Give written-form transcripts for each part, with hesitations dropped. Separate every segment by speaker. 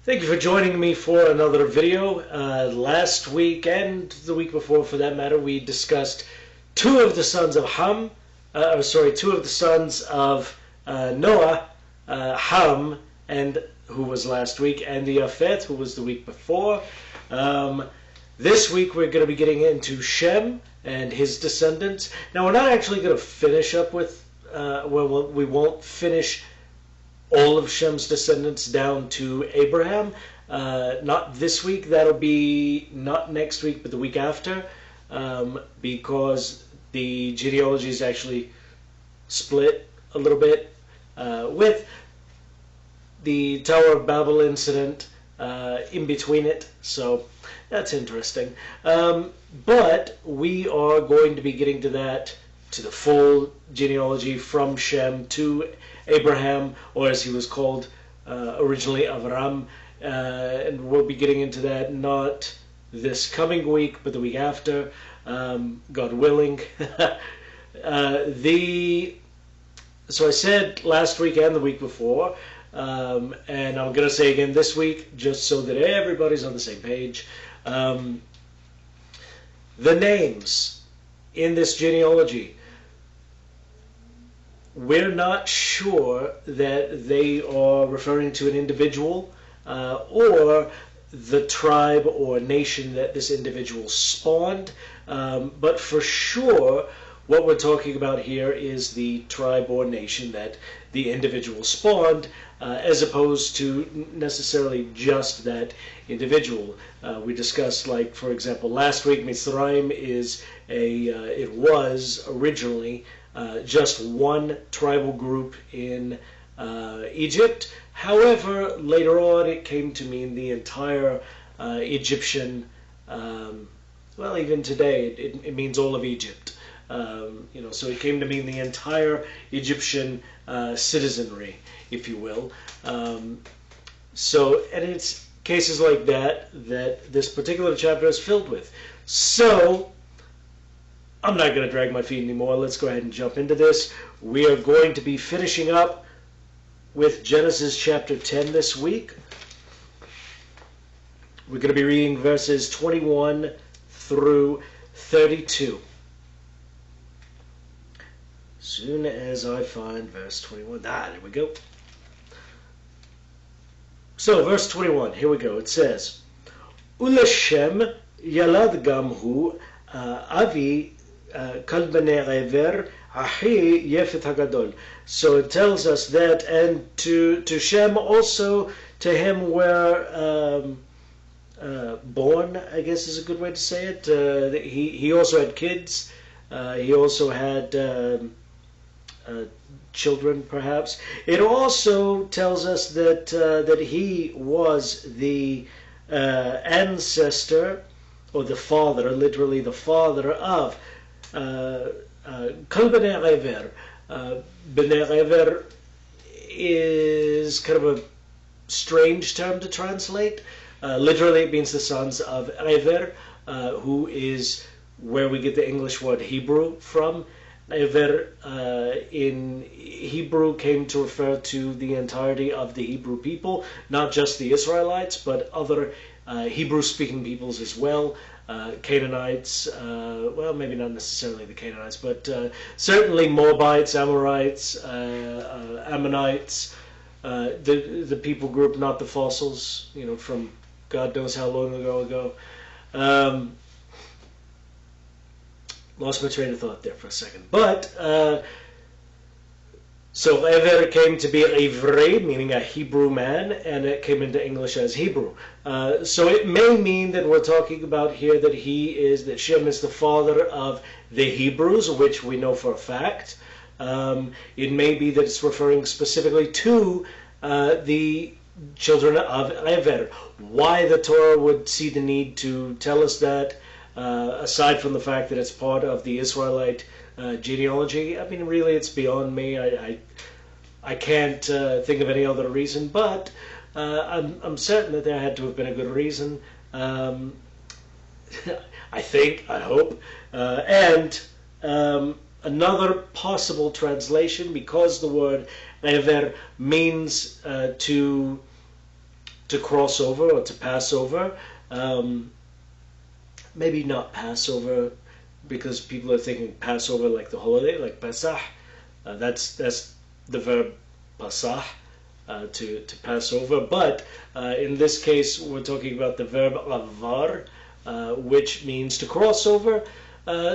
Speaker 1: Thank you for joining me for another video. Last week and the week before, for that matter, we discussed two of the sons of Noah, Ham, and who was last week, and Yafet, who was the week before. This week we're going to be getting into Shem and his descendants. Now we're not actually going to finish up with, we won't finish all of Shem's descendants down to Abraham. Not this week, that'll be not next week, but the week after, because the genealogy is actually split a little bit with the Tower of Babel incident in between it, so that's interesting. But we are going to be getting to that, to the full genealogy from Shem to Abraham, or as he was called originally, Avram, and we'll be getting into that not this coming week, but the week after, God willing. So I said last week and the week before, and I'm going to say again this week, just so that everybody's on the same page. The names in this genealogy, we're not sure that they are referring to an individual or the tribe or nation that this individual spawned, but for sure what we're talking about here is the tribe or nation that the individual spawned, as opposed to necessarily just that individual. We discussed, like, for example, last week, Mitzrayim is it was originally just one tribal group in Egypt. However, later on it came to mean the entire Egyptian, well, even today it means all of Egypt. So it came to mean the entire Egyptian citizenry, if you will. And it's cases like that that this particular chapter is filled with. So I'm not going to drag my feet anymore. Let's go ahead and jump into this. We are going to be finishing up with Genesis chapter 10 this week. We're going to be reading verses 21 through 32. Soon as I find verse 21. There we go. So, verse 21, here we go. It says, Ulashem yalad gamhu avi kal bnei Ever ahi Yefet hagadol. So it tells us that, and to Shem also, to him were born, I guess is a good way to say it. He also had kids. He also had children, perhaps. It also tells us that he was the ancestor, or the father, literally the father of Kal Bnei Ever. Bnei Ever is kind of a strange term to translate. Literally it means the sons of Ever, who is where we get the English word Hebrew from. Ever in Hebrew came to refer to the entirety of the Hebrew people, not just the Israelites, but other Hebrew-speaking peoples as well. Canaanites, well, maybe not necessarily the Canaanites, but certainly Moabites, Amorites, Ammonites, the people group, not the fossils, from God knows how long ago. Lost my train of thought there for a second. But, so Ever came to be Ivri, meaning a Hebrew man, and it came into English as Hebrew. So it may mean that we're talking about here that that Shem is the father of the Hebrews, which we know for a fact. It may be that it's referring specifically to the children of Ever. Why the Torah would see the need to tell us that, aside from the fact that it's part of the Israelite genealogy, I mean, really, it's beyond me. I can't think of any other reason, but I'm certain that there had to have been a good reason. I hope. And another possible translation, because the word Ever means to to cross over or to pass over. Maybe not Passover, because people are thinking Passover like the holiday, like Pesach. That's the verb pasah, to pass over. But in this case, we're talking about the verb avar, which means to cross over.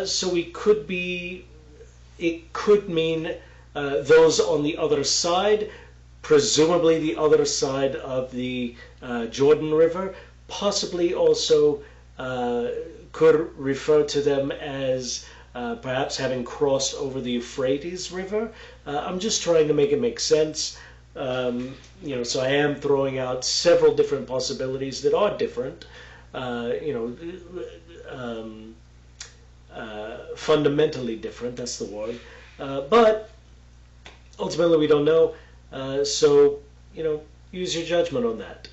Speaker 1: So it could mean those on the other side, presumably the other side of the Jordan River, possibly also could refer to them as perhaps having crossed over the Euphrates River. I'm just trying to make it make sense. So I am throwing out several different possibilities that are different. Fundamentally different, that's the word. But ultimately we don't know. So use your judgment on that.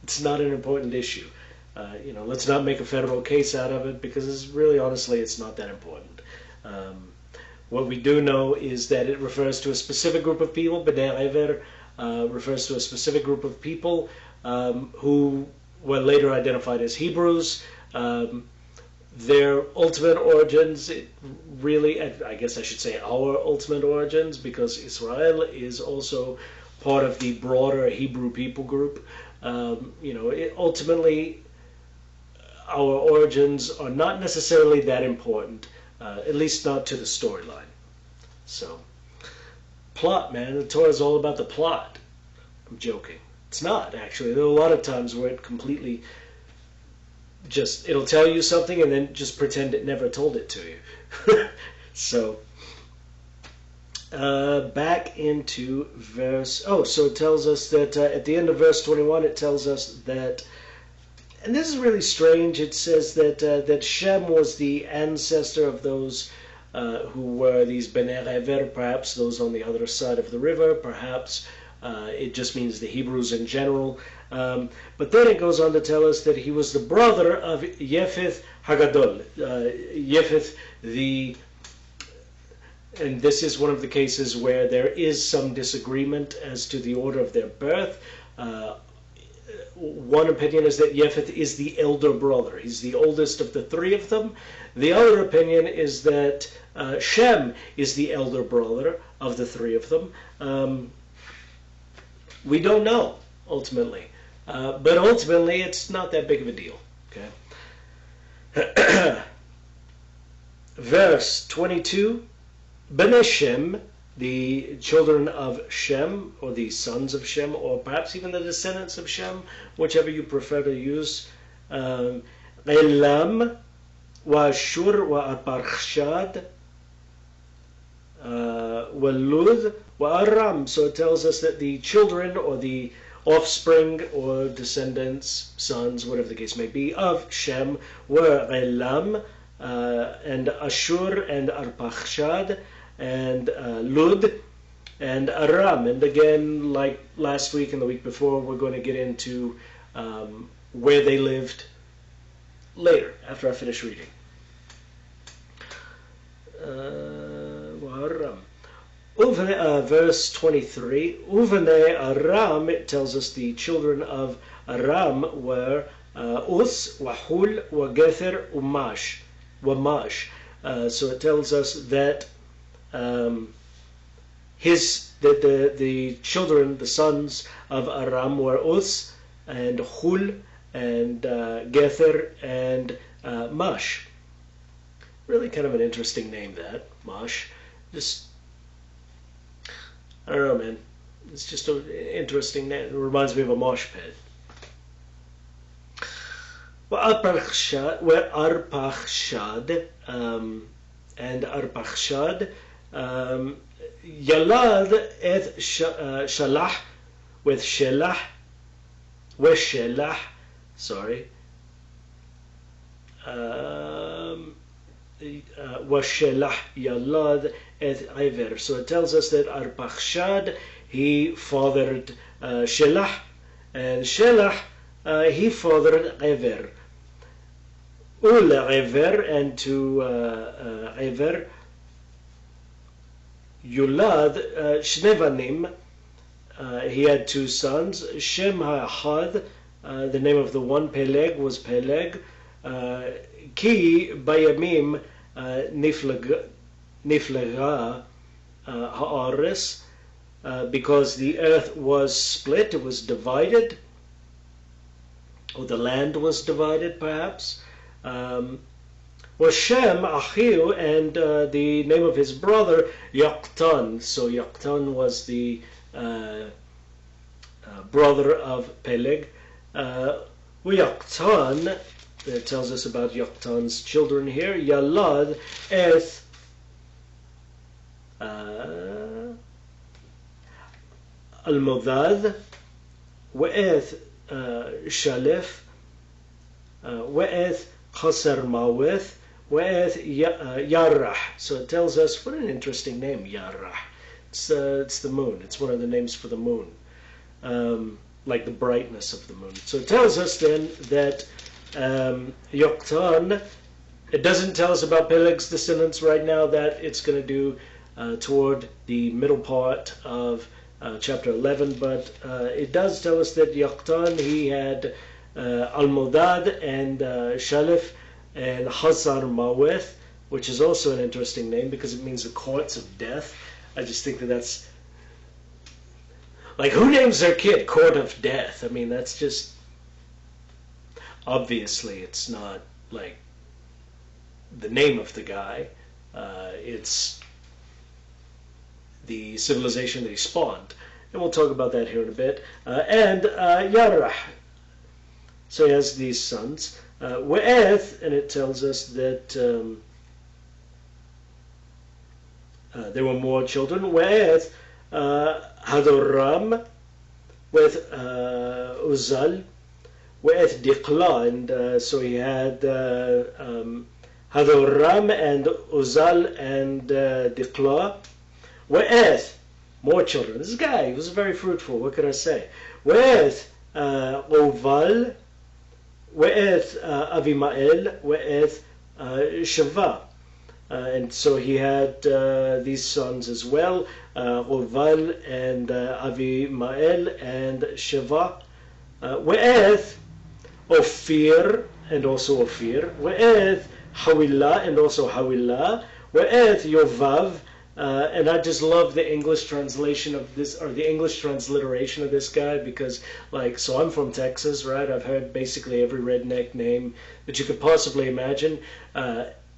Speaker 1: It's not an important issue. Let's not make a federal case out of it, because honestly, it's not that important. What we do know is that it refers to a specific group of people. Bnei Ever refers to a specific group of people who were later identified as Hebrews. Their ultimate origins, I guess I should say our ultimate origins, because Israel is also part of the broader Hebrew people group. Ultimately, our origins are not necessarily that important, at least not to the storyline. So, plot, man. The Torah is all about the plot. I'm joking. It's not, actually. There are a lot of times where it completely it'll tell you something and then just pretend it never told it to you. So, back into verse... so it tells us that at the end of verse 21, it tells us that... And this is really strange. It says that Shem was the ancestor of those who were these Bnei Ever, perhaps those on the other side of the river, perhaps it just means the Hebrews in general. But then it goes on to tell us that he was the brother of Yefeth Hagadol. Yefeth, and this is one of the cases where there is some disagreement as to the order of their birth. One opinion is that Yefeth is the elder brother. He's the oldest of the three of them. The other opinion is that Shem is the elder brother of the three of them. We don't know, ultimately. But ultimately, it's not that big of a deal. Okay. Verse 22, Bnei Shem, the children of Shem, or the sons of Shem, or perhaps even the descendants of Shem, whichever you prefer to use. Elam, wa Ashur, wa Arpachshad, wa Lud, wa Aram. So it tells us that the children, or the offspring, or descendants, sons, whatever the case may be, of Shem were Elam, and Ashur, and Arpachshad, and Lud, and Aram. And again, like last week and the week before, we're going to get into where they lived later, after I finish reading. Verse 23, Uvnei Aram, it tells us the children of Aram were Us, Wahul, Wagether, Wamash. So it tells us that the children, the sons of Aram were Us and Hul and Gether and Mash. Really kind of an interesting name, that, Mash. I don't know, man. It's just an interesting name. It reminds me of a mosh pit. Arpachshad, and Arpachshad, Yalad et Shalah, with Shelah, sorry, Washelah Yalad et Iver. So it tells us that Arpachshad, he fathered Shelah, and Shelah, he fathered Iver. Ul Iver, and to Iver, Yulad Shnevanim, he had two sons. Shem ha'achad, the name of the one, Peleg, was Peleg. Ki bayamim niflega ha'aris, because the earth was split, it was divided, or the land was divided, perhaps. Was Shem Achiu, and the name of his brother Yoktan. So Yoktan was the brother of Peleg. Yoktan, that tells us about Yoktan's children here. Yalad eth Al-Modad, Wa'eth Shalef, Wa'eth Chaser Maweth, Wa'eth Yarrah. So it tells us, what an interesting name, Yarrah. It's the moon. It's one of the names for the moon, like the brightness of the moon. So it tells us then that Yoktan, it doesn't tell us about Peleg's descendants right now. That it's going to do toward the middle part of chapter 11, but it does tell us that Yoktan, he had Al-Modad and Shalif and Hazar Maweth, which is also an interesting name because it means the courts of death. I just think that that's, like, who names their kid Court of Death? I mean, that's just, obviously it's not like the name of the guy. It's the civilization that he spawned. And we'll talk about that here in a bit. And Yarrah. So he has these sons. We'eth, and it tells us that there were more children. We'eth Hadoram, with Uzal, with Diqla, and so he had Hadoram and Uzal and Diqla. With more children. This guy was very fruitful. What could I say? With Oval, with Avimael, with Shava. And so he had these sons as well, Oval and Avimael and Shava. With Ophir and also Ophir. With Hawillah and also Hawillah. With Yovav. And I just love the English translation of this, or the English transliteration of this guy, because, like, so I'm from Texas, right? I've heard basically every redneck name that you could possibly imagine.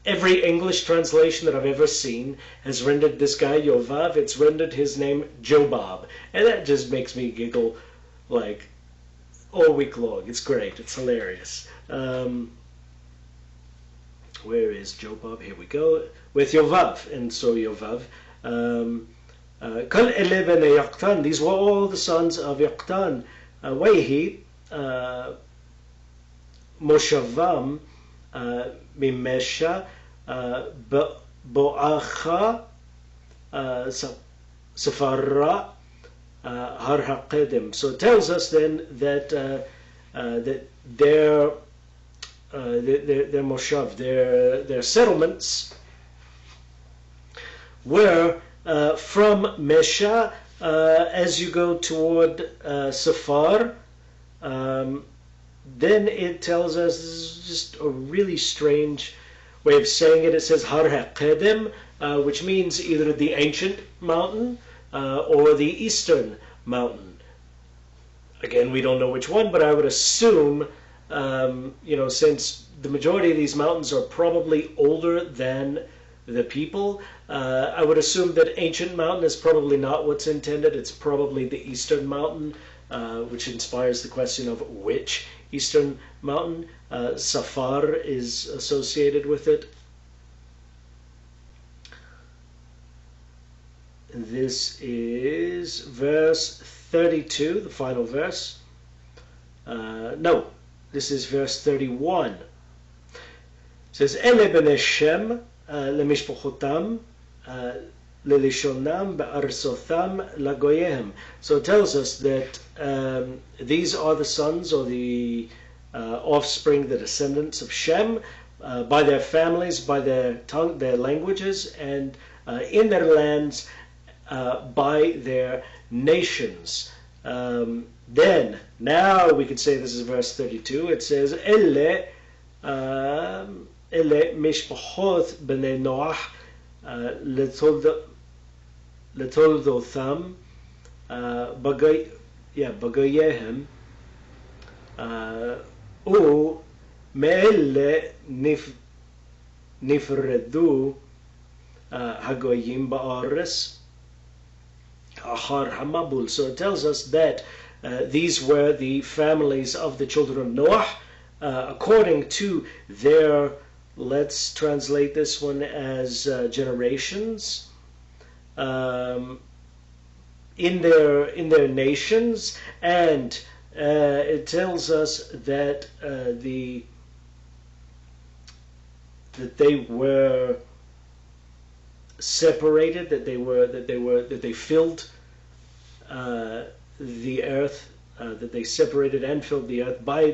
Speaker 1: Every English translation that I've ever seen has rendered this guy Yovav. It's rendered his name Jobab. And that just makes me giggle, like, all week long. It's great. It's hilarious. Where is Jobab? Here we go. With Yovav. And so Yovav. Kal ele bene Yoktan. These were all the sons of Yoktan. Wayhi. Moshavam. Mimesha. Boacha. Safarra. Har HaQedim. So it tells us then that that their moshav, their settlements were from Mesha as you go toward Safar. Then it tells us, this is just a really strange way of saying it. It says Har HaQedim, which means either the ancient mountain or the eastern mountain. Again, we don't know which one, but I would assume, since the majority of these mountains are probably older than the people, I would assume that ancient mountain is probably not what's intended. It's probably the eastern mountain, which inspires the question of which eastern mountain. Safar is associated with it. This is verse 32, the final verse. No, this is verse 31. It says, Ele b'nei Shem lemishpochotam lelishonam be'arsotham lagoyehem. So it tells us that these are the sons, or the offspring, the descendants of Shem, by their families, by their tongue, their languages, and in their lands, by their nations. Then, now we could say this is verse 32. It says, Elle mishpachot b'nei Noach לתולדותם בגוייהם ומאלה נפרדו הגויים בארץ אחר המבול. So it tells us that these were the families of the children of Noah according to their, let's translate this one as generations, in their nations, and it tells us that that they were separated, that they filled the earth, that they separated and filled the earth by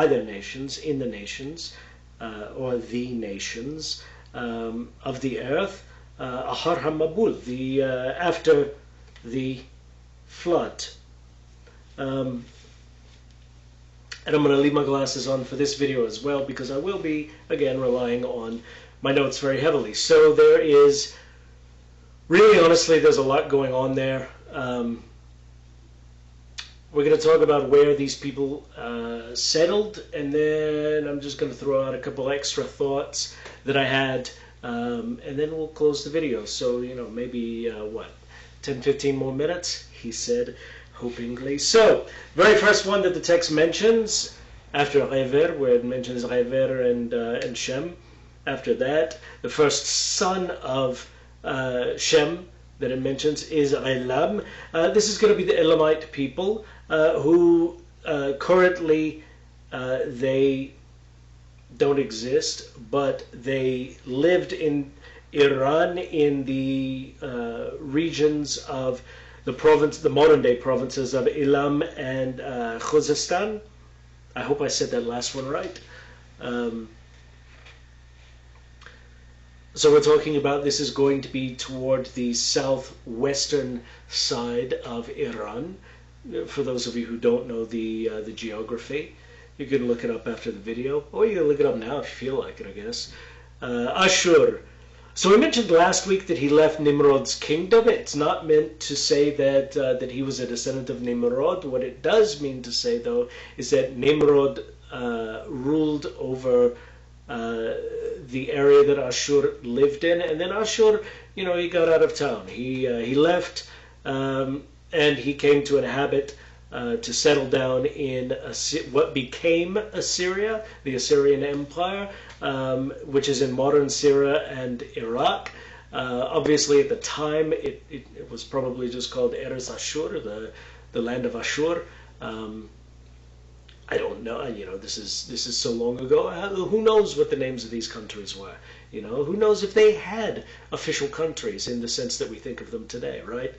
Speaker 1: their nations, in the nations, or the nations of the earth, Ahar HaMabul, after the flood. And I'm going to leave my glasses on for this video as well, because I will be, again, relying on my notes very heavily. So there is, really honestly, there's a lot going on there. We're going to talk about where these people settled, and then I'm just going to throw out a couple extra thoughts that I had, and then we'll close the video. So, maybe, 10-15 more minutes, he said, hopingly. So, very first one that the text mentions, after Rever, where it mentions Rever and Shem. After that, the first son of Shem that it mentions is Elam. This is going to be the Elamite people who currently they don't exist, but they lived in Iran, in the regions of the modern day provinces of Elam and Khuzestan. I hope I said that last one right. So we're talking about, this is going to be toward the southwestern side of Iran. For those of you who don't know the geography, you can look it up after the video, or you can look it up now if you feel like it, I guess. Ashur. So we mentioned last week that he left Nimrod's kingdom. It's not meant to say that he was a descendant of Nimrod. What it does mean to say, though, is that Nimrod ruled over the area that Ashur lived in, and then Ashur, he got out of town. He left, and he came to inhabit, to settle down in what became Assyria, the Assyrian Empire, which is in modern Syria and Iraq. Obviously, at the time, it was probably just called Eretz Ashur, the land of Ashur. I don't know. This is so long ago. Who knows what the names of these countries were? Who knows if they had official countries in the sense that we think of them today, right?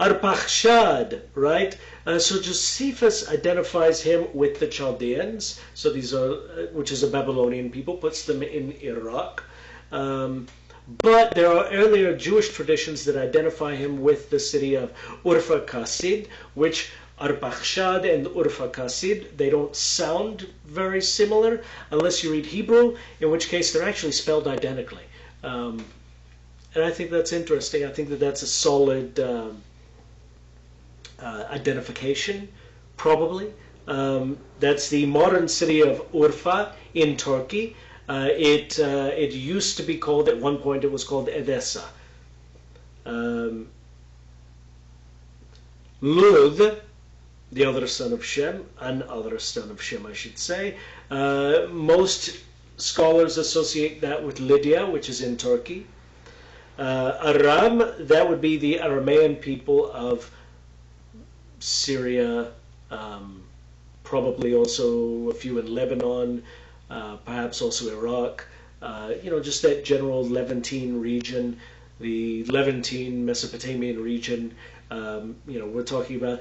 Speaker 1: Arpachshad, right? So Josephus identifies him with the Chaldeans. So these are, which is a Babylonian people, puts them in Iraq. But there are earlier Jewish traditions that identify him with the city of Urfa-Kasid, which Arpachshad and Urfa-Kasid, they don't sound very similar unless you read Hebrew, in which case they're actually spelled identically. And I think that's interesting. I think that that's a solid identification, probably. That's the modern city of Urfa in Turkey. It used to be called, at one point it was called Edessa. Lud, the other son of Shem, another son of Shem, I should say. Most scholars associate that with Lydia, which is in Turkey. Aram, that would be the Aramean people of Syria, probably also a few in Lebanon, perhaps also Iraq. Just that general Levantine region, the Levantine Mesopotamian region. We're talking about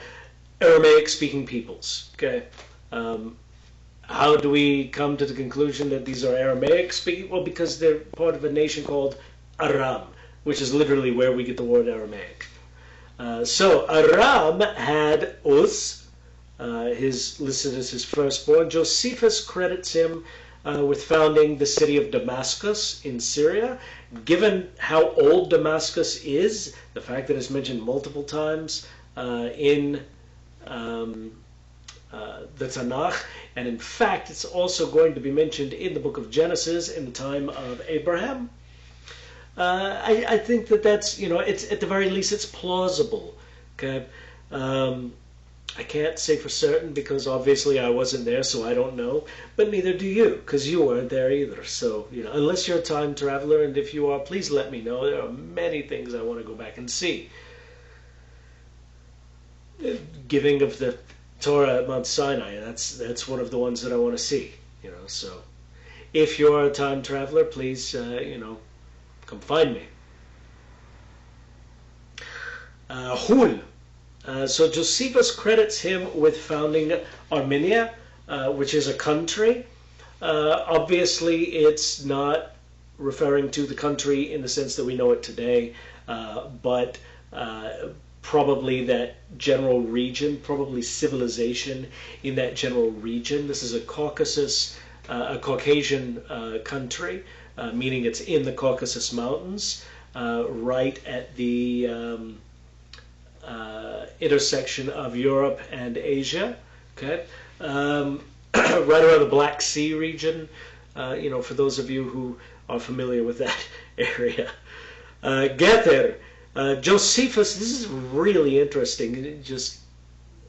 Speaker 1: Aramaic-speaking peoples. Okay, how do we come to the conclusion that these are Aramaic-speaking? Well, because they're part of a nation called Aram. which is literally where we get the word Aramaic. So Aram had Uz, listed as his firstborn. Josephus credits him with founding the city of Damascus in Syria. Given how old Damascus is, the fact that it's mentioned multiple times in the Tanakh, and in fact it's also going to be mentioned in the book of Genesis in the time of Abraham. I think that's, it's at the very least it's plausible. Okay, I can't say for certain because obviously I wasn't there, so I don't know. But neither do you, because you weren't there either. So unless you're a time traveler, and if you are, please let me know. There are many things I want to go back and see. Giving of the Torah at Mount Sinai, that's one of the ones that I want to see. So if you're a time traveler, please come find me. Hul. So Josephus credits him with founding Armenia, which is a country. Obviously, it's not referring to the country in the sense that we know it today, but probably that general region, probably civilization in that general region. This is a Caucasian country, meaning it's in the Caucasus Mountains, right at the intersection of Europe and Asia. Okay, right around the Black Sea region. For those of you who are familiar with that area. Gether. Josephus, this is really interesting, just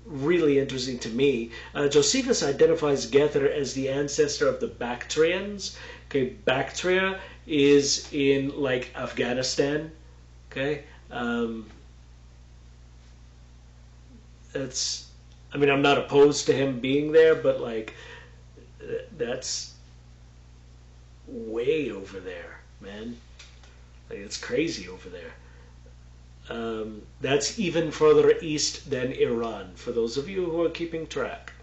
Speaker 1: really interesting to me. Josephus identifies Gether as the ancestor of the Bactrians. Okay, Bactria is in Afghanistan. Okay, I'm not opposed to him being there, but that's way over there, man. It's crazy over there. That's even further east than Iran, for those of you who are keeping track.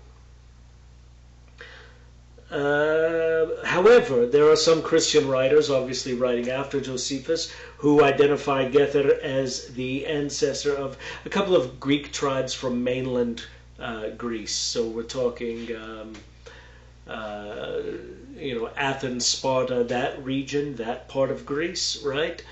Speaker 1: However, there are some Christian writers, obviously writing after Josephus, who identify Gether as the ancestor of a couple of Greek tribes from mainland Greece. So we're talking, Athens, Sparta, that region, that part of Greece, right?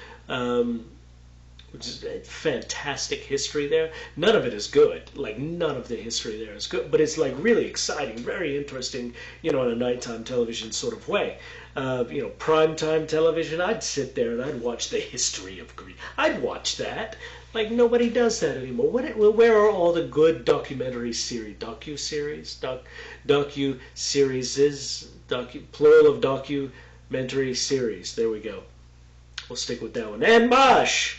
Speaker 1: Which is a fantastic history there. None of it is good. None of the history there is good. But it's really exciting, very interesting, in a nighttime television sort of way. Primetime television, I'd sit there and I'd watch the history of Greece. I'd watch that. Nobody does that anymore. Where are all the good documentary series, docu-series, plural of documentary series. There we go. We'll stick with that one. And Mosh!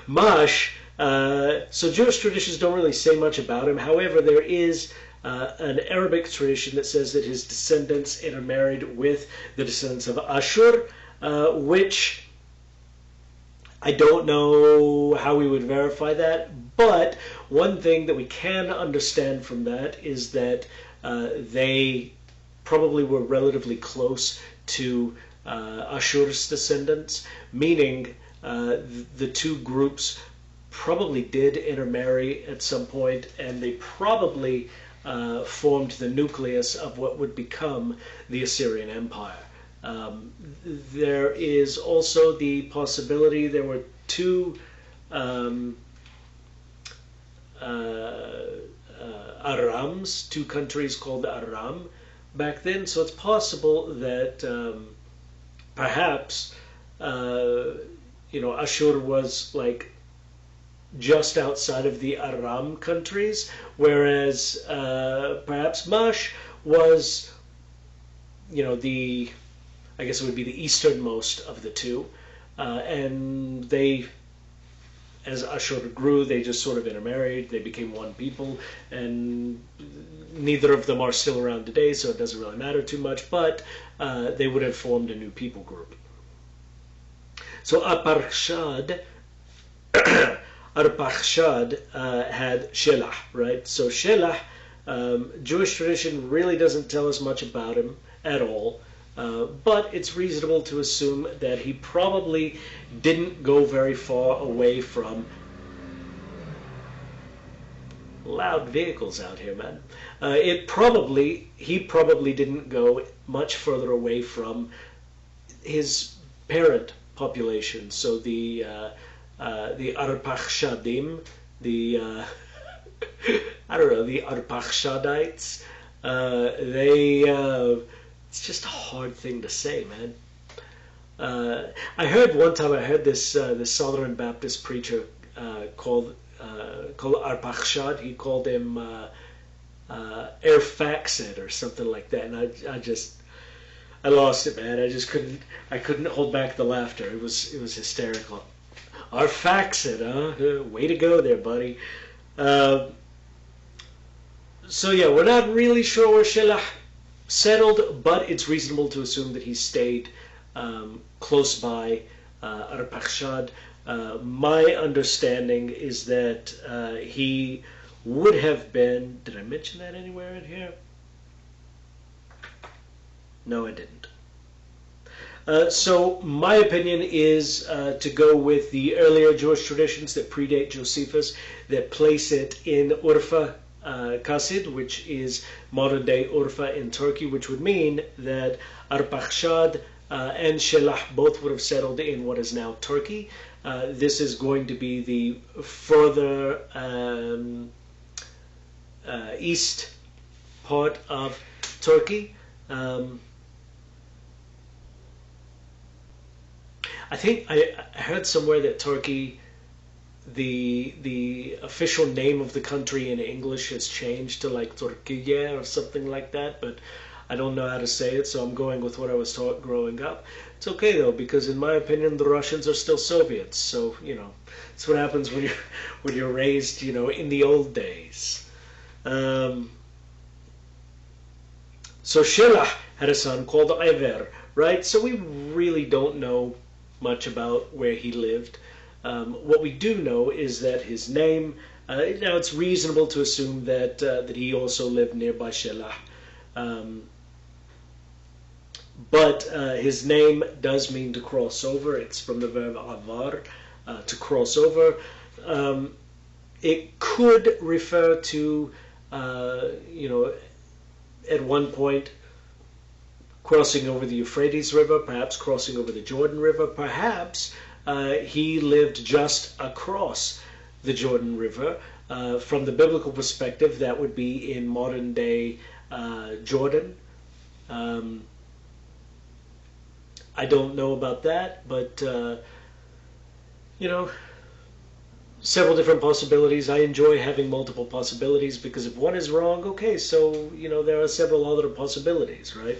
Speaker 1: Mosh, so Jewish traditions don't really say much about him. However, there is an Arabic tradition that says that his descendants intermarried with the descendants of Ashur, which I don't know how we would verify that, but one thing that we can understand from that is that they probably were relatively close to Ashur's descendants, meaning the two groups probably did intermarry at some point, and they probably formed the nucleus of what would become the Assyrian Empire. There is also the possibility there were two Arams, two countries called Aram back then, so it's possible that perhaps Ashur was just outside of the Aram countries, whereas perhaps Mash was, I guess it would be the easternmost of the two, and they, as Ashur grew, they just sort of intermarried, they became one people, and neither of them are still around today, so it doesn't really matter too much, but they would have formed a new people group. So Arpachshad had Shelah, right? So Shelah, Jewish tradition really doesn't tell us much about him at all. But it's reasonable to assume that he probably didn't go very far away from loud vehicles out here, man. He probably didn't go much further away from his parent population. So the Arpachshadim, the I don't know, the Arpachshadites. It's just a hard thing to say, man. I heard one time. I heard this Southern Baptist preacher called Arpachshad. He called him Erfaxet or something like that, and I lost it, man. I couldn't hold back the laughter. It was hysterical. Arphaxet, huh? Way to go there, buddy. So yeah, we're not really sure where Shelah settled, but it's reasonable to assume that he stayed close by Arpachshad. My understanding is that he would have been... Did I mention that anywhere in here? No, I didn't. So my opinion is to go with the earlier Jewish traditions that predate Josephus, that place it in Urfa Kasid, which is modern-day Urfa in Turkey, which would mean that Arpachshad and Shelah both would have settled in what is now Turkey. This is going to be the further east part of Turkey. I think I heard somewhere that Turkey, the official name of the country in English has changed to like Turkiye or something like that, but I don't know how to say it, so I'm going with what I was taught growing up. It's okay though, because in my opinion, the Russians are still Soviets. So that's what happens when you're raised, in the old days. So Shelah had a son called Iver, right? So we really don't know much about where he lived. What we do know is that his name. Now it's reasonable to assume that he also lived nearby Shelah. But his name does mean to cross over. It's from the verb avar, to cross over. It could refer to, at one point crossing over the Euphrates River, perhaps crossing over the Jordan River, perhaps he lived just across the Jordan River. From the biblical perspective, that would be in modern-day Jordan. I don't know about that, but, several different possibilities. I enjoy having multiple possibilities because if one is wrong, okay, so, there are several other possibilities, right?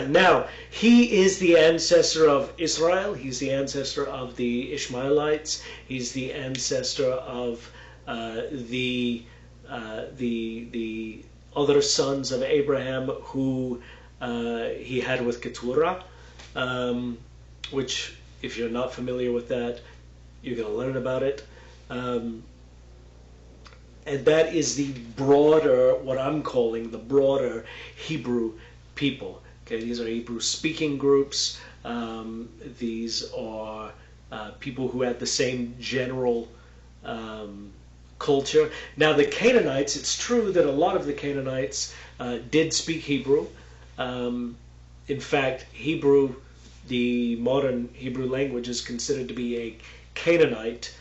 Speaker 1: Now, he is the ancestor of Israel. He's the ancestor of the Ishmaelites. He's the ancestor of the other sons of Abraham who he had with Keturah, which, if you're not familiar with that, you're going to learn about it. And that is the broader, what I'm calling the broader Hebrew people. Okay, these are Hebrew-speaking groups. These are people who had the same general culture. Now, the Canaanites, it's true that a lot of the Canaanites did speak Hebrew. In fact, Hebrew, the modern Hebrew language, is considered to be a Canaanite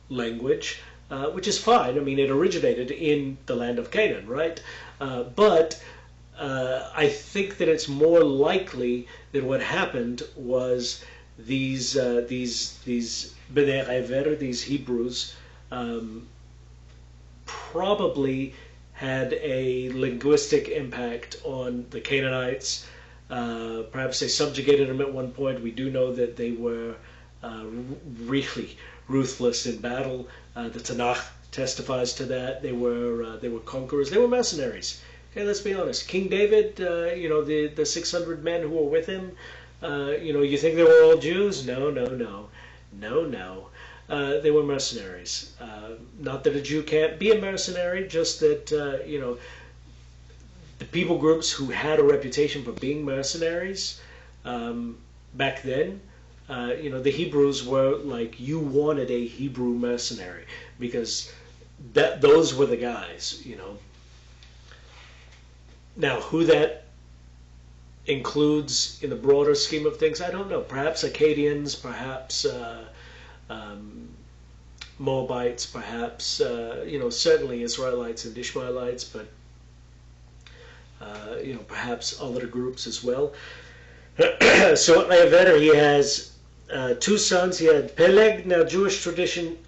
Speaker 1: language, which is fine. I mean, it originated in the land of Canaan, right? But I think that it's more likely that what happened was these Bnei Iver, these Hebrews, probably had a linguistic impact on the Canaanites. Perhaps they subjugated them at one point. We do know that they were really ruthless in battle. The Tanakh testifies to that. They were conquerors. They were mercenaries. Okay, let's be honest. King David, the 600 men who were with him, you think they were all Jews? No. They were mercenaries. Not that a Jew can't be a mercenary, just that, the people groups who had a reputation for being mercenaries back then, the Hebrews were like, you wanted a Hebrew mercenary because those were the guys, Now, who that includes in the broader scheme of things, I don't know. Perhaps Akkadians, perhaps Moabites, perhaps certainly Israelites and Ishmaelites, but perhaps other groups as well. So at Ever, he has 2 sons. He had Peleg. Now, Jewish tradition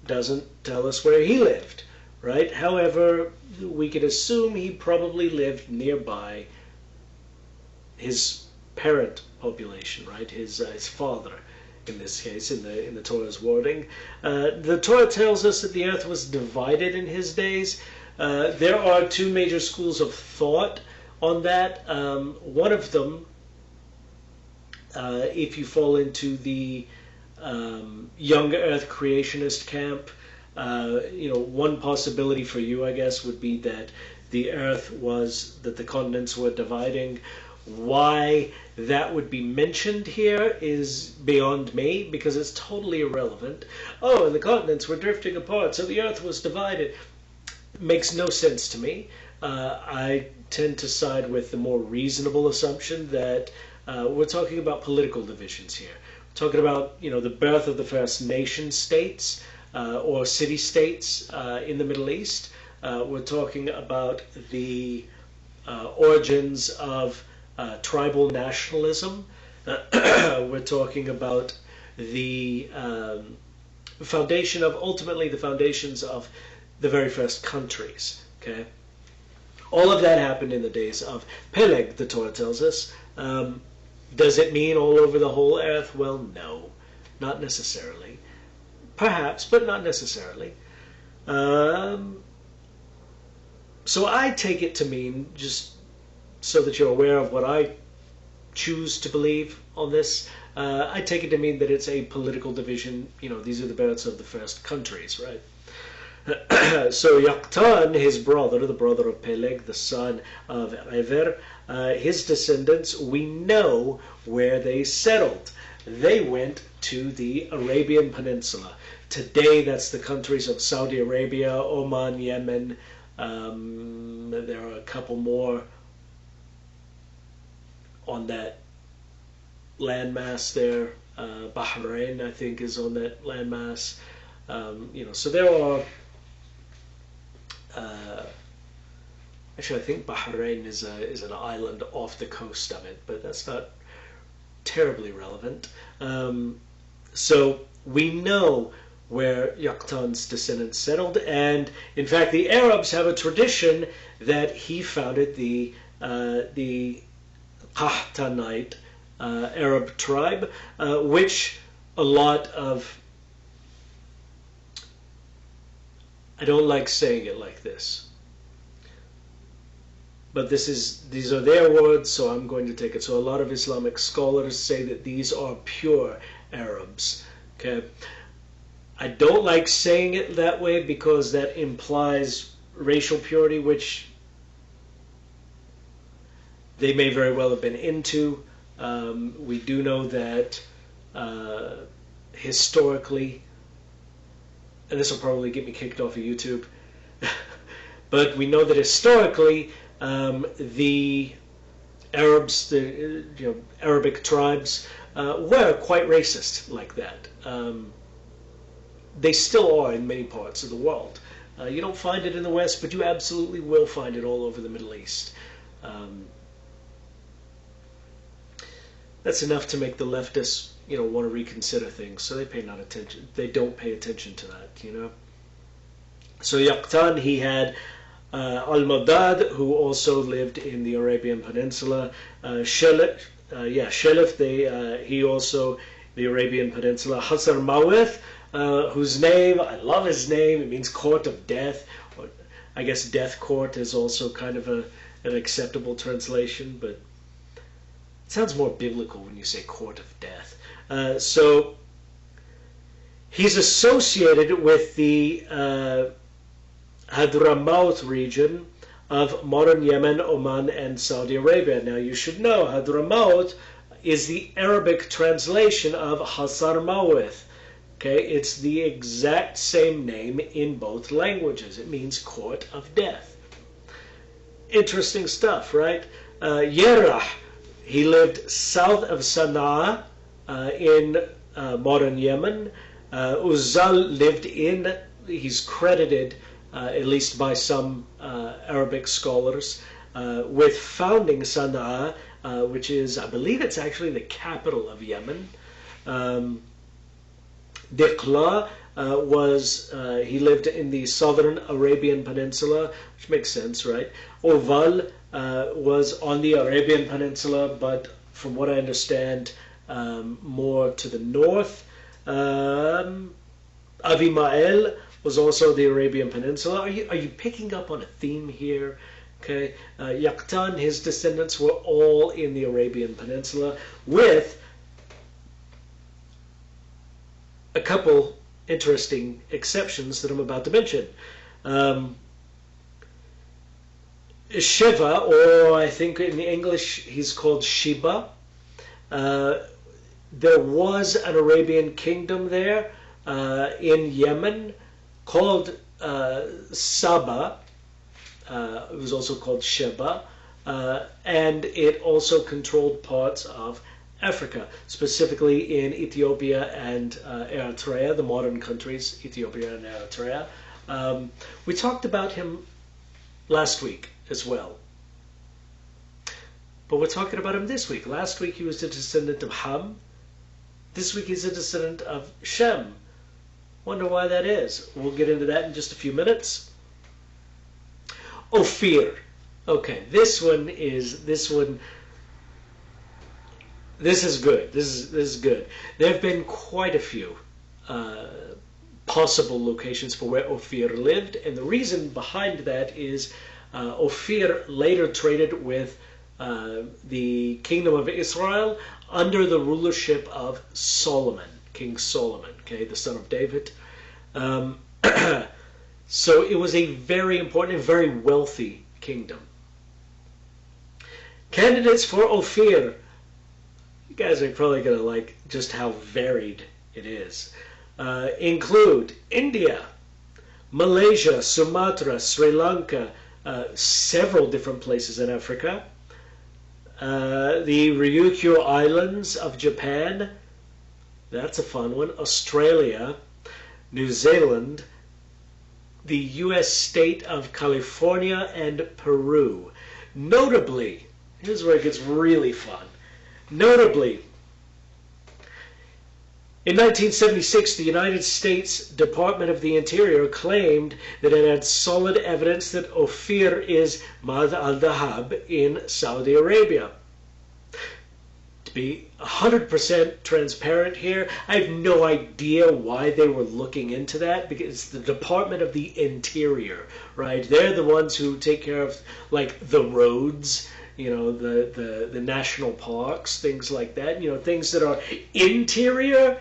Speaker 1: doesn't tell us where he lived, right? However, we could assume he probably lived nearby his parent population, right? His father, in this case, in the Torah's wording. The Torah tells us that the earth was divided in his days. There are 2 major schools of thought on that. One of them, if you fall into the young earth creationist camp, one possibility for you, I guess, would be that the continents were dividing. Why that would be mentioned here is beyond me, because it's totally irrelevant. Oh, and the continents were drifting apart, so the earth was divided. Makes no sense to me. I tend to side with the more reasonable assumption that we're talking about political divisions here. We're talking about, the birth of the first nation states or city-states in the Middle East. We're talking about the origins of tribal nationalism. We're talking about the foundations of the very first countries. Okay, all of that happened in the days of Peleg, the Torah tells us. Does it mean all over the whole earth? Well, no, not necessarily. Perhaps, but not necessarily. So I take it to mean, just so that you're aware of what I choose to believe on this, I take it to mean that it's a political division. These are the births of the first countries, right? So Yaqtan, his brother, the brother of Peleg, the son of Ever, his descendants, we know where they settled. They went to the Arabian Peninsula. Today, that's the countries of Saudi Arabia, Oman, Yemen. There are a couple more on that landmass there. Bahrain, I think, is on that landmass. So there are. Actually, I think Bahrain is an island off the coast of it, but that's not terribly relevant. So we know where Yaqtan's descendants settled, and in fact, the Arabs have a tradition that he founded the Qahtanite Arab tribe, which a lot of, I don't like saying it like this, but these are their words, so I'm going to take it. So a lot of Islamic scholars say that these are pure Arabs. Okay, I don't like saying it that way because that implies racial purity, which they may very well have been into. We do know that historically, and this will probably get me kicked off of YouTube, but we know that historically the Arabs, the Arabic tribes, were quite racist like that. They still are in many parts of the world. You don't find it in the West, but you absolutely will find it all over the Middle East. That's enough to make the leftists, want to reconsider things. So they pay not attention. They don't pay attention to that, So Yaqtan, he had Al-Madad, who also lived in the Arabian Peninsula. Shelef, he also the Arabian Peninsula. Hasar Maweth, whose name, I love his name, it means court of death, or I guess death court is also kind of an acceptable translation, but it sounds more biblical when you say court of death. So he's associated with the Hadramaut region of modern Yemen, Oman, and Saudi Arabia. Now you should know Hadramaut is the Arabic translation of Hasarmaweth. Okay, it's the exact same name in both languages. It means court of death. Interesting stuff, right? Yerah, he lived south of Sana'a in modern Yemen. Uzal lived in, he's credited, at least by some Arabic scholars, with founding Sana'a, which is, I believe it's actually the capital of Yemen. Diqla he lived in the southern Arabian Peninsula, which makes sense, right? Oval was on the Arabian Peninsula, but from what I understand, more to the north. Avimael was also the Arabian Peninsula. Are you picking up on a theme here? Okay, Yaqtan, his descendants were all in the Arabian Peninsula, with a couple interesting exceptions that I'm about to mention. Shiva, or I think in English he's called Sheba. There was an Arabian kingdom there in Yemen called Saba. It was also called Sheba, and it also controlled parts of Africa, specifically in Ethiopia and Eritrea, the modern countries, Ethiopia and Eritrea. We talked about him last week as well. But we're talking about him this week. Last week he was a descendant of Ham. This week he's a descendant of Shem. Wonder why that is. We'll get into that in just a few minutes. Ophir. Okay, this is good. This is good. There have been quite a few possible locations for where Ophir lived, and the reason behind that is Ophir later traded with the kingdom of Israel under the rulership of Solomon, King Solomon, okay, the son of David. So it was a very important and very wealthy kingdom. Candidates for Ophir. You guys are probably going to like just how varied it is. Include India, Malaysia, Sumatra, Sri Lanka, several different places in Africa, the Ryukyu Islands of Japan, that's a fun one, Australia, New Zealand, the U.S. state of California, and Peru. Notably, here's where it gets really fun. Notably, in 1976, the United States Department of the Interior claimed that it had solid evidence that Ophir is Ma'ad al-Dahab in Saudi Arabia. To be 100% transparent here, I have no idea why they were looking into that, because it's the Department of the Interior, right? They're the ones who take care of, like, the roads, you know, the national parks, things like that, you know, things that are interior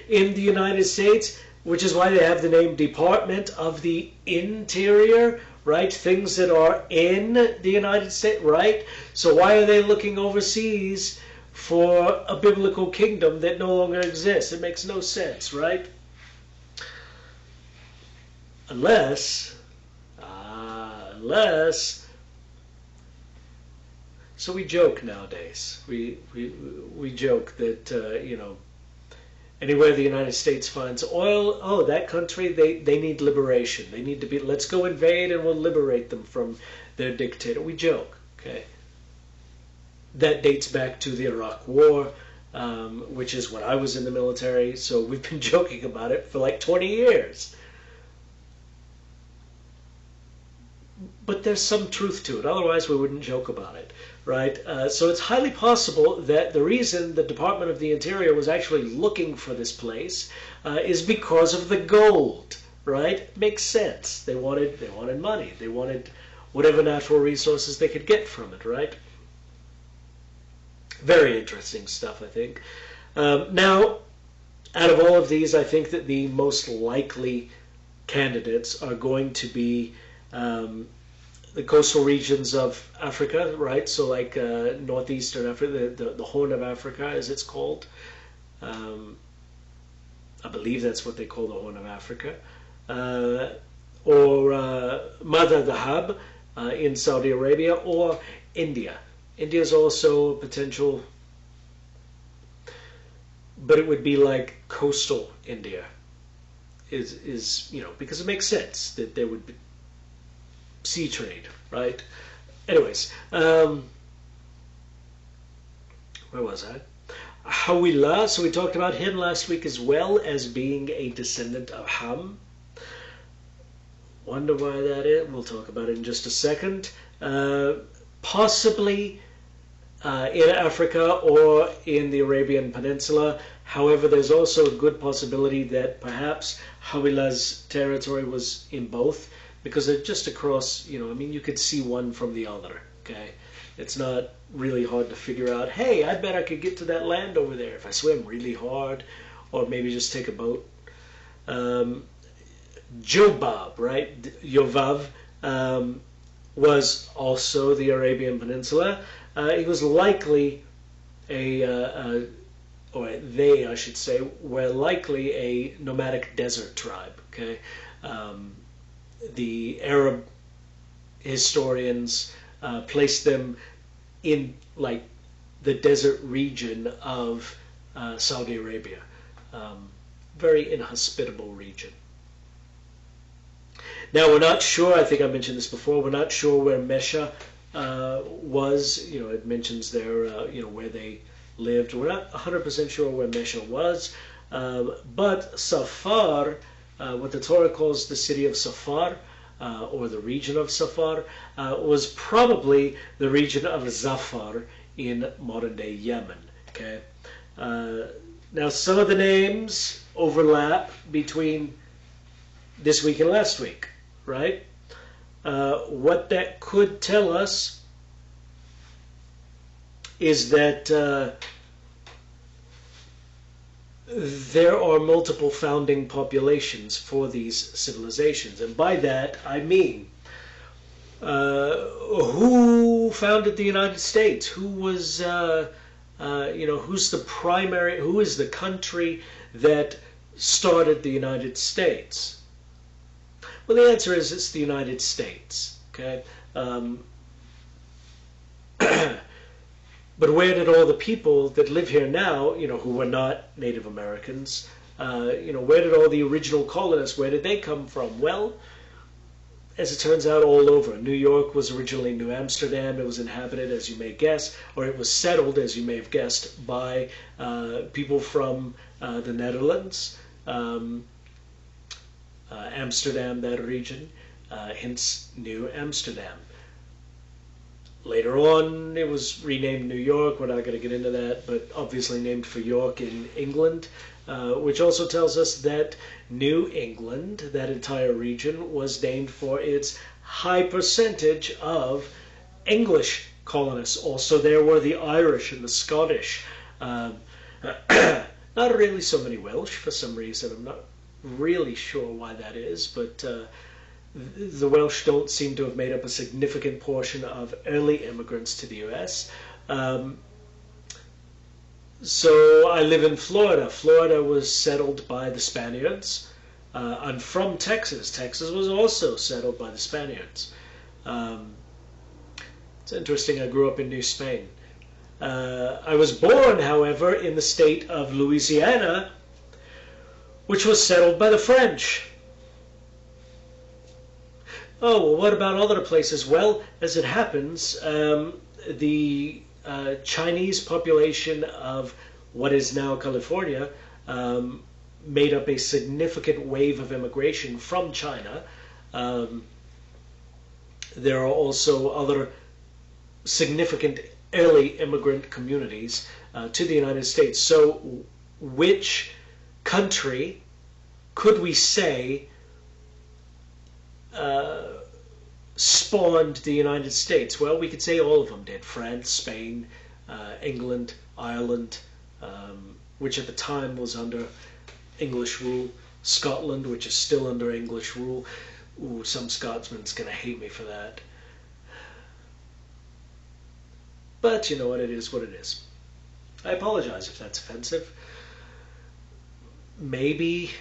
Speaker 1: in the United States, which is why they have the name Department of the Interior, right? Things that are in the United States, right? So why are they looking overseas for a biblical kingdom that no longer exists? It makes no sense, right? Unless, so we joke nowadays. We joke that, you know, anywhere the United States finds oil, oh, that country, they need liberation. They need to be, let's go invade and we'll liberate them from their dictator. We joke, okay? That dates back to the Iraq War, which is when I was in the military, so we've been joking about it for like 20 years. But there's some truth to it, otherwise we wouldn't joke about it, right? So it's highly possible that the reason the Department of the Interior was actually looking for this place is because of the gold, right? Makes sense. They wanted money. They wanted whatever natural resources they could get from it, right? Very interesting stuff, I think. Now, out of all of these, I think that the most likely candidates are going to be the coastal regions of Africa, right? So like northeastern Africa, the Horn of Africa, as it's called. Um, I believe that's what they call the Horn of Africa. Or Madar Dahab in Saudi Arabia, or India. India is also a potential, but it would be like coastal India. Is because it makes sense that there would be sea trade, right? Anyways, where was I? Hawila, so we talked about him last week as well as being a descendant of Ham. Wonder why that is. We'll talk about it in just a second. Possibly in Africa or in the Arabian Peninsula. However, there's also a good possibility that perhaps Hawila's territory was in both, because they're just across, you could see one from the other, okay? It's not really hard to figure out, hey, I bet I could get to that land over there if I swim really hard, or maybe just take a boat. Jobab, right? Yovav was also the Arabian Peninsula. He was likely or they, I should say, were likely a nomadic desert tribe. Okay, the Arab historians placed them in like the desert region of Saudi Arabia, very inhospitable region. Now, we're not sure, I think I mentioned this before, we're not sure where Mesha was. It mentions there, where they lived. We're not 100% sure where Mesha was, but Safar, what the Torah calls the city of Safar, or the region of Safar, was probably the region of Zafar in modern-day Yemen. Okay. Now, some of the names overlap between this week and last week, right? What that could tell us is that there are multiple founding populations for these civilizations. And by that, I mean, who founded the United States? Who was, who's the primary, who is the country that started the United States? Well, the answer is it's the United States, okay? But where did all the people that live here now, who were not Native Americans, where did all the original colonists, where did they come from? Well, as it turns out, all over. New York was originally New Amsterdam. It was inhabited, as you may guess, or it was settled, as you may have guessed, by people from the Netherlands, Amsterdam, that region, hence New Amsterdam. Later on, it was renamed New York. We're not going to get into that, but obviously named for York in England, which also tells us that New England, that entire region, was named for its high percentage of English colonists. Also, there were the Irish and the Scottish. Not really so many Welsh for some reason. I'm not really sure why that is, but the Welsh don't seem to have made up a significant portion of early immigrants to the U.S. So I live in Florida. Florida was settled by the Spaniards. I'm from Texas. Texas was also settled by the Spaniards. It's interesting, I grew up in New Spain. I was born, however, in the state of Louisiana, which was settled by the French. Oh, well, what about other places? Well, as it happens, the Chinese population of what is now California made up a significant wave of immigration from China. There are also other significant early immigrant communities to the United States. So which country could we say spawned the United States? Well, we could say all of them did. France, Spain, England, Ireland, which at the time was under English rule, Scotland, which is still under English rule. Ooh, some Scotsman's going to hate me for that. But you know what, it is what it is. I apologize if that's offensive. Maybe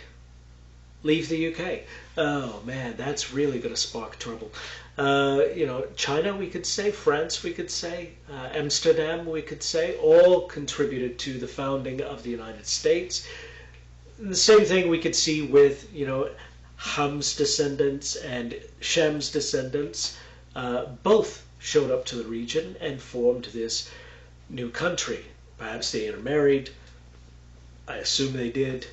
Speaker 1: leave the UK. Oh man, that's really going to spark trouble. China, we could say, France, we could say, Amsterdam, we could say, all contributed to the founding of the United States. And the same thing we could see with, Ham's descendants and Shem's descendants. Both showed up to the region and formed this new country. Perhaps they intermarried. I assume they did,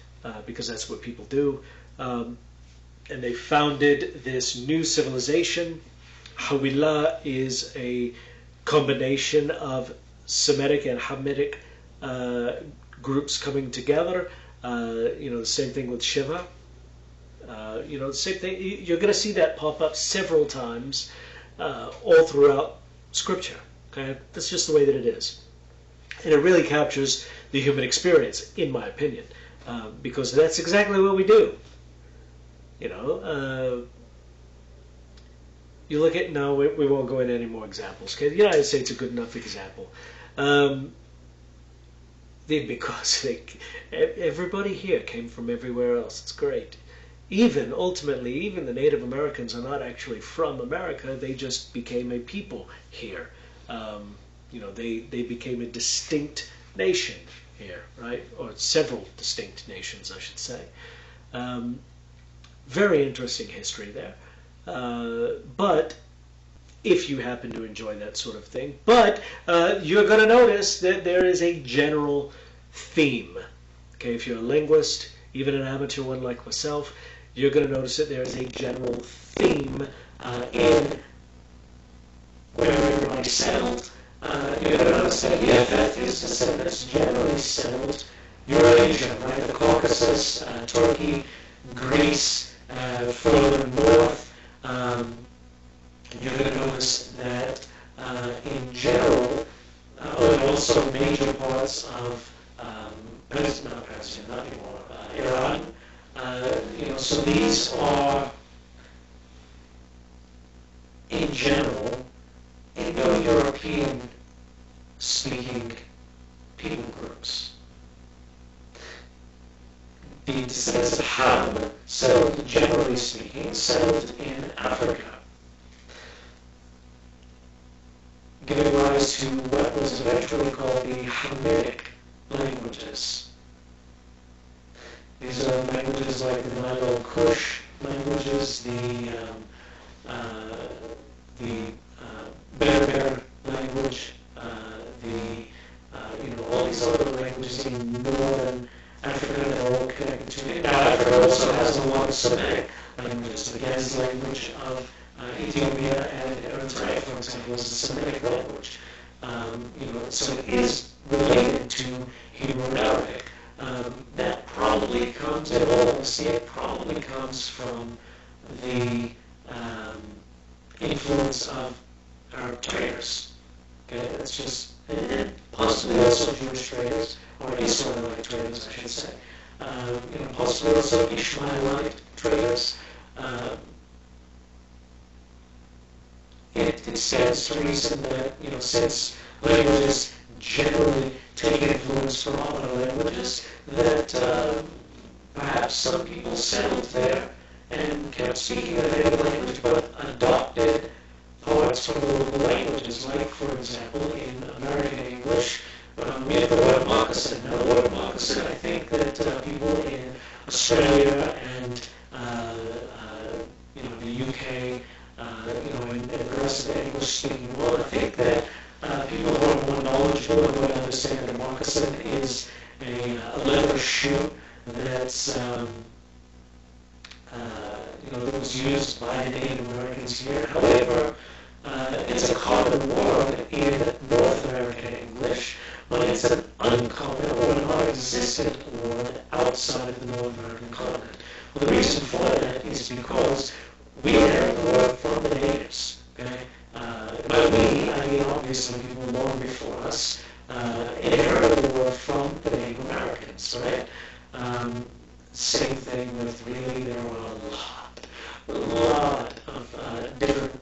Speaker 1: because that's what people do. And they founded this new civilization. Hawilah is a combination of Semitic and Hamitic groups coming together. The same thing with Shiva. The same thing. You're going to see that pop up several times all throughout Scripture. Okay, that's just the way that it is, and it really captures the human experience, in my opinion, because that's exactly what we do. You look at, no, we won't go into any more examples. Okay, the United States is a good enough example. Because everybody here came from everywhere else. It's great. Ultimately, even the Native Americans are not actually from America. They just became a people here. They became a distinct nation here, right? Or several distinct nations, I should say. Very interesting history there. But if you happen to enjoy that sort of thing. But you're going to notice that there is a general theme. Okay, if you're a linguist, even an amateur one like myself, you're going to notice that there is a general theme in where everybody settled. You're going to notice that his descendants generally settled Eurasia, right? The Caucasus, Turkey, Greece, further north. You're going to notice that in general, and also major parts of not anymore, Iran. So these are, in general, Indo-European speaking people groups. The descendants of Ham settled, generally speaking, settled in Africa, giving rise to what was eventually called the Hamitic languages. These are languages like the Nile Kush languages, the Berber language, all these other languages in northern Africa that are all connected to it. Now, Africa also has a lot of Semitic languages. The Gez language of Ethiopia and Eritrea, for example, is a Semitic language. So it is related to Hebrew and Arabic. That probably comes, in all honesty, it probably comes from the influence of Arab traders. Okay, that's just, and possibly also Jewish traders, or Israelite traders, I should say. Possibly also Ishmaelite traders. It stands to reason that, since languages generally take influence from other languages, that perhaps some people settled there and kept speaking the native language, but adopted parts from the local languages, like, for example, in American English, we have the word moccasin. Now, the word moccasin, I think that people in Australia and the UK, and the rest of the English-speaking world, I think that people who are more knowledgeable and would understand that a moccasin is a leather shoe that's that was used by the Native Americans here. However, it's a common word in North American English, but it's an uncommon or non-existent word outside of the North American continent. Well, the reason for that is because we inherit the word from the natives. Okay? By we, I mean obviously people long before us inherited the word from the Native Americans, right? Same thing with really, there were a lot of different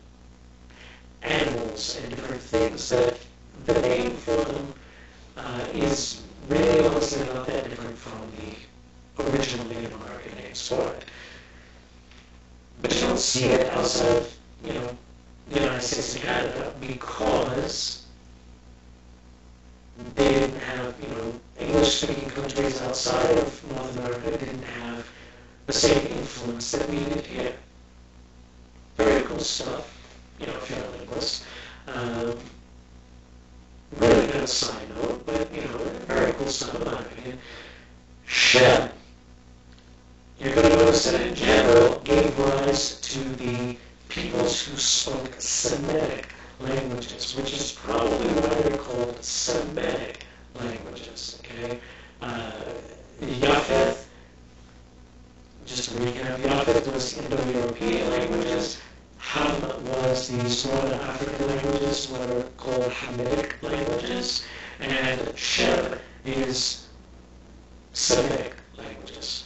Speaker 1: animals and different things that the name for them is really honestly not that different from the original Native American names for it. But you don't see it outside of, the United States and Canada because they didn't have, English-speaking countries outside of North America didn't have the same influence that we did here. Very cool stuff, if you're a linguist. Really kind of side note, but, very cool stuff in my opinion. Shem, you're going to notice that in general gave rise to the peoples who spoke Semitic languages, which is probably why they're called Semitic languages, okay? Yafeth, just to recap, Yafeth was Indo-European languages. Ham was these Northern African languages, what are called Hamitic languages, and Shem is Semitic languages.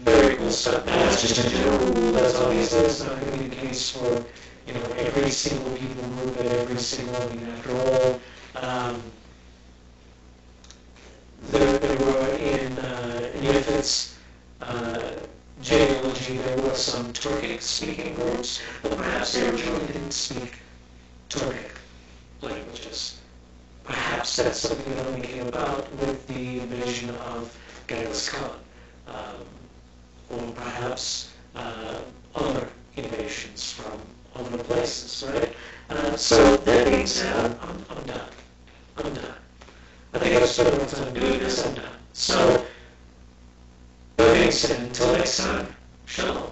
Speaker 1: Very cool stuff. Now, that's just a general rule. That's obviously it's not going to be the case for every single people group and every single. After all, there were in Yafeth's genealogy, there were some Turkic-speaking groups, but perhaps they originally didn't speak Turkic languages. Perhaps that's something that only came about with the invasion of Genghis Khan, or perhaps other invasions from other places, right? So that being said, I'm done. I'm done. I think I've spent enough time doing this. I'm done. So, that being said, until next time, shalom.